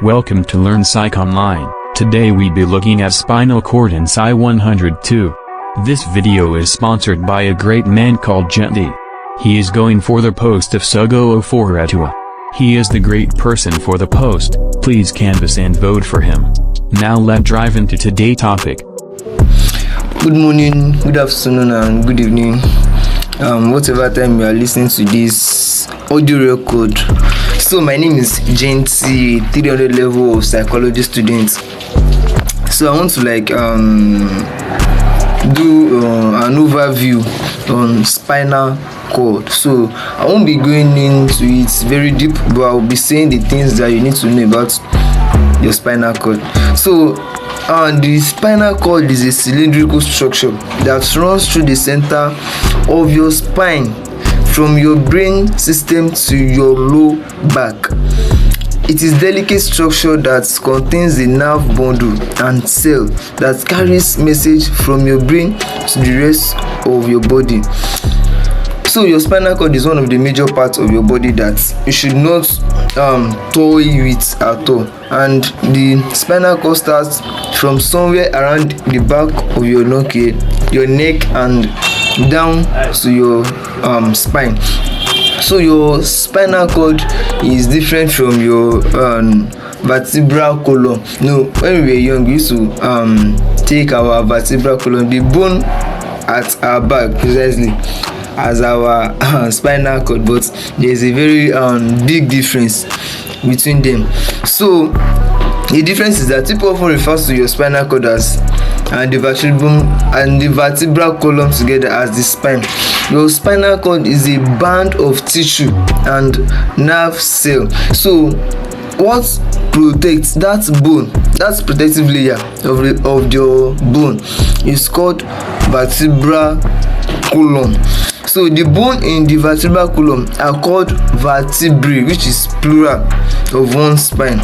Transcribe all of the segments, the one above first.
Welcome to Learn Psych Online. Today we be looking at spinal cord in Psi 102. This video is sponsored by a great man called Gently. He is going for the post of Sugo 04 Atua. He is the great person for the post. Please canvass and vote for him. Now let's drive into today's topic. Good morning, good afternoon, and good evening. Whatever time you are listening to this audio record. So my name is Genty, 300 level of psychology student. So I want to do an overview on spinal cord. So I won't be going into it very deep, but I'll be saying the things that you need to know about your spinal cord. So the spinal cord is a cylindrical structure that runs through the center of your spine from your brain system to your low back. It is a delicate structure that contains a nerve bundle and cell that carries message from your brain to the rest of your body. So your spinal cord is one of the major parts of your body that you should not toy with at all. And the spinal cord starts from somewhere around the back of your neck and down to your spine. So your spinal cord is different from your vertebral column. No, when we were young, we used to take our vertebral column, the bone at our back precisely, as our spinal cord, but there is a very big difference between them. So the difference is that people often refer to your spinal cord as the vertebrum and the vertebral column together as the spine. Your spinal cord is a band of tissue and nerve cell. So what protects that bone, that protective layer of your bone, is called vertebral column. So the bone in the vertebral column are called vertebrae, which is plural of one spine.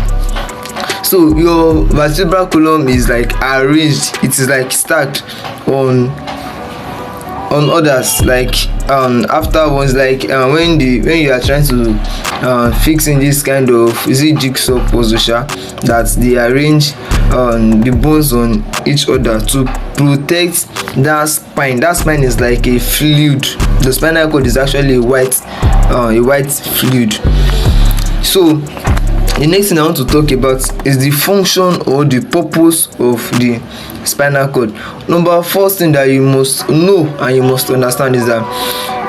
So your vertebral column is like arranged, it is like stacked on others, like afterwards, like when you are trying to fix in this kind of jigsaw puzzle that they arrange the bones on each other to protect that spine. That spine is like a fluid. The spinal cord is actually a white fluid. So the next thing I want to talk about is the function or the purpose of the spinal cord. Number first thing that you must know and you must understand is that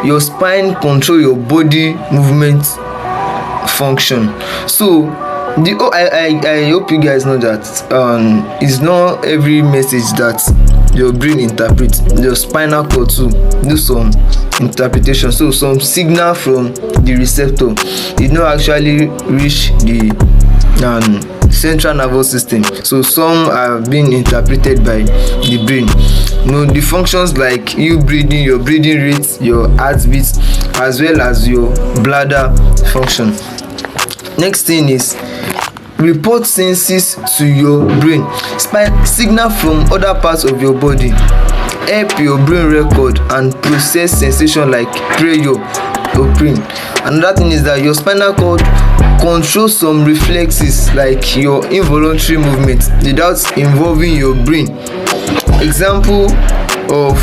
your spine control your body movement function. So I hope you guys know that it's not every message that your brain interprets. Your spinal cord too do some interpretation. So some signal from the receptor did not actually reach the central nervous system. So some are being interpreted by the brain. The functions like you breathing, your breathing rate, your heartbeat, as well as your bladder function. Next thing is report senses to your brain. Signal from other parts of your body help your brain record and process sensation like pressure or pain. Another thing is that your spinal cord controls some reflexes like your involuntary movement without involving your brain. Example of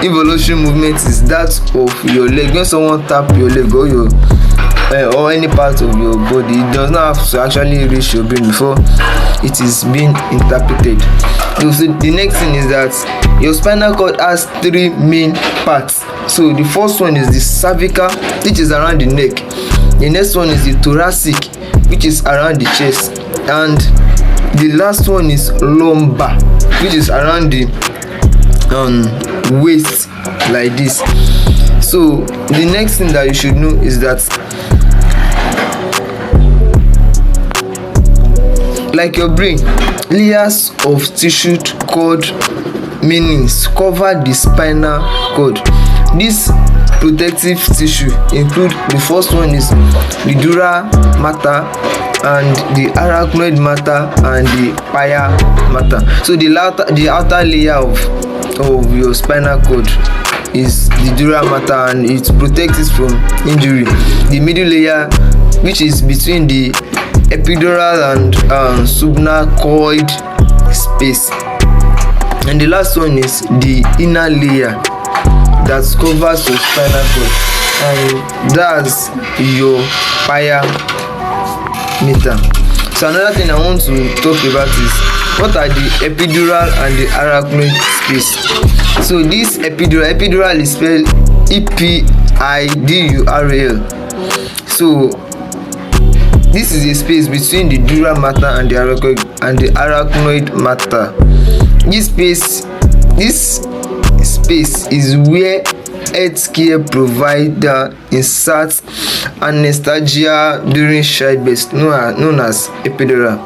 involuntary movement is that of your leg. When someone tap your leg or any part of your body, it does not have to actually reach your brain before it is being interpreted. So the next thing is that your spinal cord has three main parts. So the first one is the cervical, which is around the neck. The next one is the thoracic, which is around the chest, and the last one is lumbar, which is around the waist, like this. So the next thing that you should know is that, like your brain, layers of tissue called meanings cover the spinal cord. This protective tissue include, the first one is the dura mater and the arachnoid mater and the pia mater. So the outer layer of your spinal cord is the dura mater and it protects it from injury. The middle layer, which is between the epidural and subnacoid space. And the last one is the inner layer that covers your spinal cord, and that's your pia So another thing I want to talk about is what are the epidural and the arachnoid space. So this epidural is spelled EPIDURAL. So this is a space between the dura mater and the arachnoid mater. This space is where healthcare provider inserts anesthesia during childbirth, known as epidural.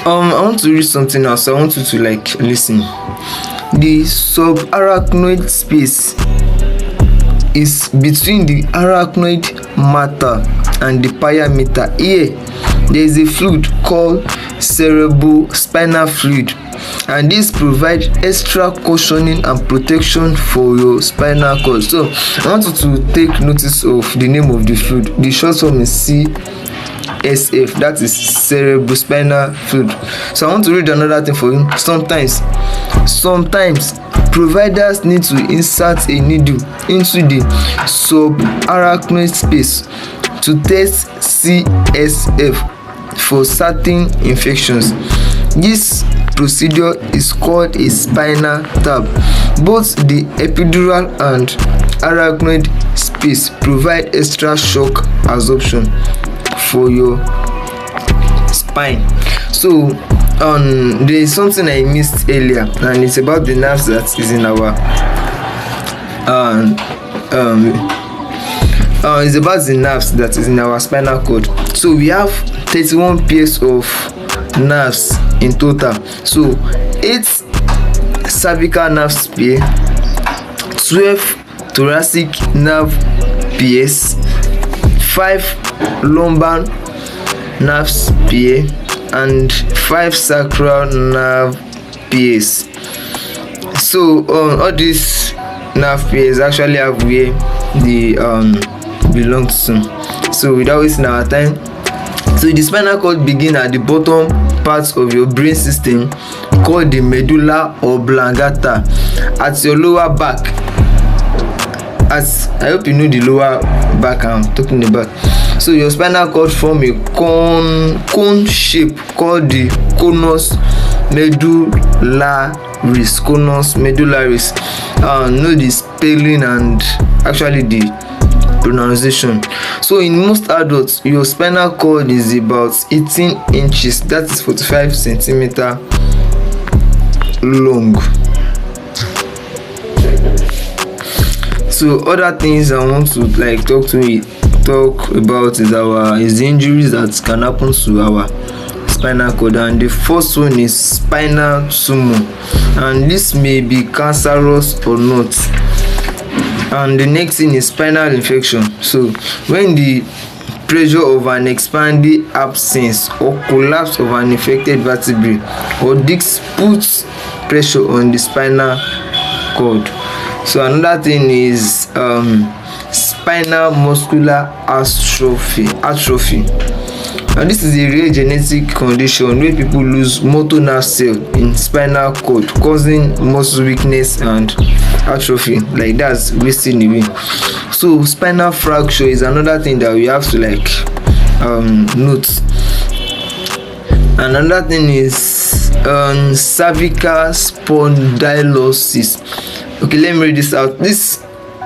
I want to read something else. I want you to listen. The subarachnoid space is between the arachnoid mater and the pia mater. Here there is a fluid called cerebrospinal fluid, and this provides extra cushioning and protection for your spinal cord. So I want you to take notice of the name of the fluid. The short form is CSF, that is cerebrospinal fluid. So I want to read another thing for you. Sometimes providers need to insert a needle into the subarachnoid space to test CSF for certain infections. This procedure is called a spinal tap. Both the epidural and arachnoid space provide extra shock absorption for your spine. So there is something I missed earlier, and it's about the nerves that is in our it's about the nerves that is in our spinal cord. So we have 31 pairs of nerves in total. So 8 cervical nerve pair, 12 thoracic nerve pairs, 5 lumbar nerve pair, and 5 sacral nerve pairs. So all these nerve pairs actually have where they belong to. So without wasting our time, so the spinal cord begin at the bottom part of your brain system called the medulla oblongata at your lower back. As I hope you know the lower back I'm talking about. So your spinal cord form a cone shape called the conus medullaris. Know the spelling and actually the pronunciation. So in most adults, your spinal cord is about 18 inches, that is 45 centimeters long. So other things I want to talk about is the injuries that can happen to our spinal cord, and the first one is spinal tumor, and this may be cancerous or not. And the next thing is spinal infection. So when the pressure of an expanding abscess or collapse of an infected vertebrae or disc puts pressure on the spinal cord. So another thing is spinal muscular atrophy. And this is a rare genetic condition where people lose motor nerve cell in spinal cord, causing muscle weakness and atrophy. Like that's wasting away. So spinal fracture is another thing that we have to note. Another thing is cervical spondylosis. Okay, let me read this out. This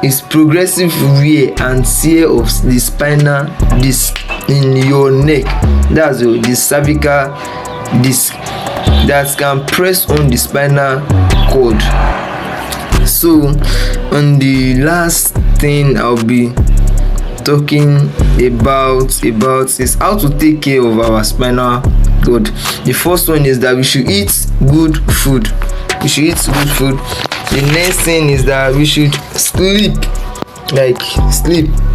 is progressive wear and tear of the spinal disc in your neck. That's the cervical disc that can press on the spinal cord. So on the last thing I'll be talking about is how to take care of our spinal cord. The first one is that we should eat good food. The next thing is that we should sleep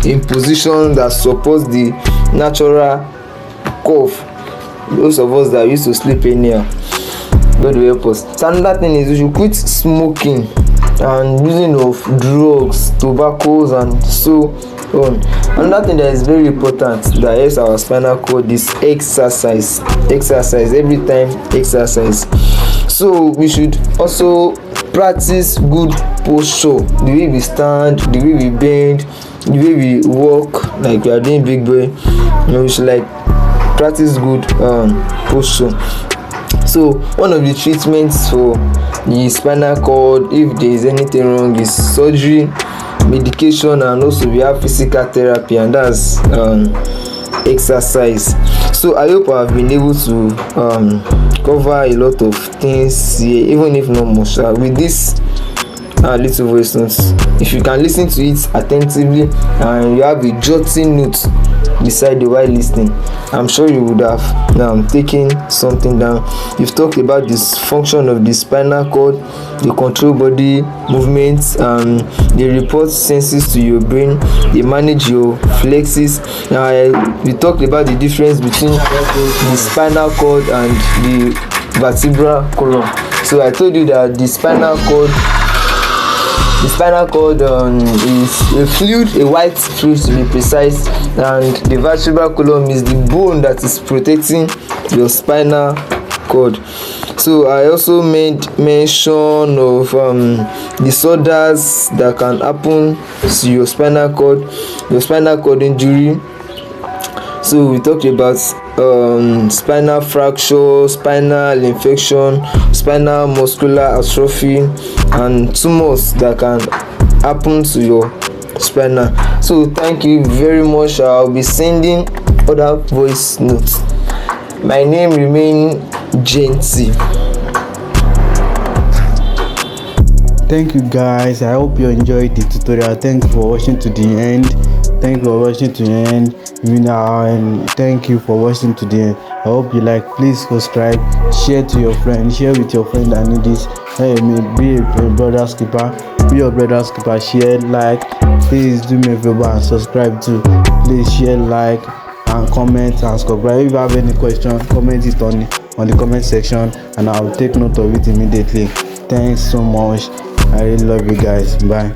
in position that supports the natural curve. Those of us that used to sleep anyhow, God will help us. So another thing is we should quit smoking. and using of drugs, tobaccos and so on. Another thing that is very important that helps our spinal cord is exercise. Every time exercise. So we should also practice good posture, the way we stand, the way we bend, the way we walk like we are doing big boy. We should like practice good posture. So one of the treatments for the spinal cord, if there is anything wrong, is surgery, medication, and also we have physical therapy, and that's exercise. So I hope I've been able to cover a lot of things here, even if not much, with this little voice notes. If you can listen to it attentively and you have a jotting note beside you while listening, I'm sure you would have taken something down. You've talked about this function of the spinal cord, they control body movements, they report senses to your brain, they manage your flexes. We talked about the difference between the spinal cord and the vertebral column. So I told you that the spinal cord is a fluid, a white fluid to be precise, and the vertebral column is the bone that is protecting your spinal cord. So I also made mention of disorders that can happen to your spinal cord injury. So we talked about spinal fracture, spinal infection, spinal muscular atrophy, and tumors that can happen to your spinal. So thank you very much. I'll be sending other voice notes. My name remain Genty. Thank you guys. I hope you enjoyed the tutorial. Thank you for watching to the end. And thank you for watching to the end. I hope you like. Please subscribe, share to your friends, share with your friend that need this. Hey, be a brother's keeper, be your brother's keeper. Share, like, please do me a favor and subscribe too. Please share, like, and comment and subscribe. If you have any question, comment it on the comment section and I'll take note of it immediately. Thanks so much. I really love you guys. Bye.